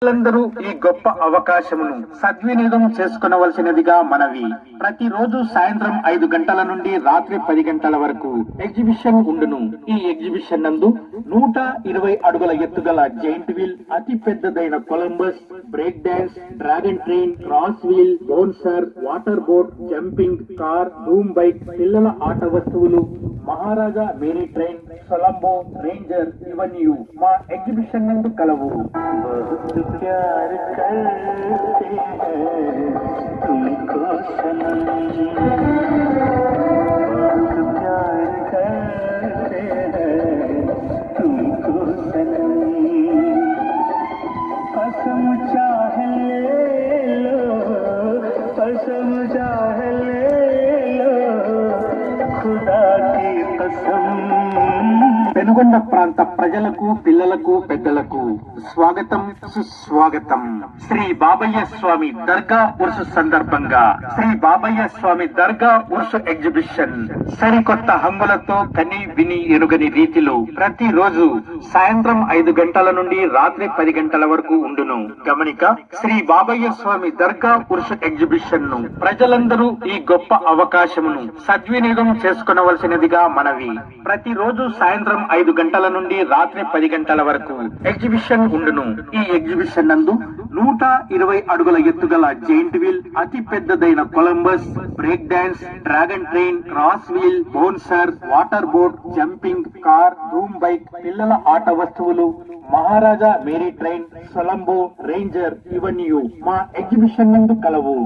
ప్రజలందరూ ఈ గొప్ప అవకాశమును సద్వినియోగం చేసుకునవలసినదిగా మనవి. ప్రతిరోజు సాయంత్రం 5 గంటల నుండి రాత్రి 10 గంటల వరకు ఎగ్జిబిషన్ ఉండును. ఈ ఎగ్జిబిషన్ నందు 120 అడుగుల ఎత్తుగల జైంట్ వీల్, అతి పెద్దదైన Columbus, break dance, dragon train, cross wheel, bouncer, water boat, jumping, car, doom bike, పిల్లల ఆట వస్తువులు, Maharaja merry train, Colombo, ranger ఇవన్నీ మా ఎగ్జిబిషన్ నందు కలవు. प्यार करते हैं तुमको सनम, बहुत प्यार करते हैं तुमको सनम, कसम चाहे ले लो, कसम चाहे ले लो, खुदा की कसम. పెనుగొండ ప్రాంత ప్రజలకు, పిల్లలకు, పెద్దలకు స్వాగతం, సుస్వాగతం. శ్రీ బాబయ్య స్వామి దర్గా ఉర్సు సందర్భంగా శ్రీ బాబయ్య స్వామి దర్గా ఉర్సు ఎగ్జిబిషన్ సరికొత్త హంగులతో కని విని ఎరుగని రీతిలో ప్రతిరోజు సాయంత్రం 5 గంటల నుండి రాత్రి 10 గంటల వరకు ఉండును. గమనిక, శ్రీ బాబయ్య స్వామి దర్గా ఉర్సు ఎగ్జిబిషన్ ను ప్రజలందరూ ఈ గొప్ప అవకాశమును సద్వినియోగం చేసుకునవలసినదిగా మనవి. ప్రతిరోజు సాయంత్రం 5 గంటల నుండి రాత్రి 10 గంటల వరకు ఎగ్జిబిషన్ ఉండును. ఈ ఎగ్జిబిషన్ నందు 120 అడుగుల ఎత్తుగల జైంట్ వీల్, అతి పెద్దదైన Columbus, break dance, dragon train, cross wheel, bouncer, water boat, jumping, car, doom bike, పిల్లల ఆట వస్తువులు, Maharaja merry train, Colombo, ranger ఇవన్నీ మా ఎగ్జిబిషన్ నందు కలవు.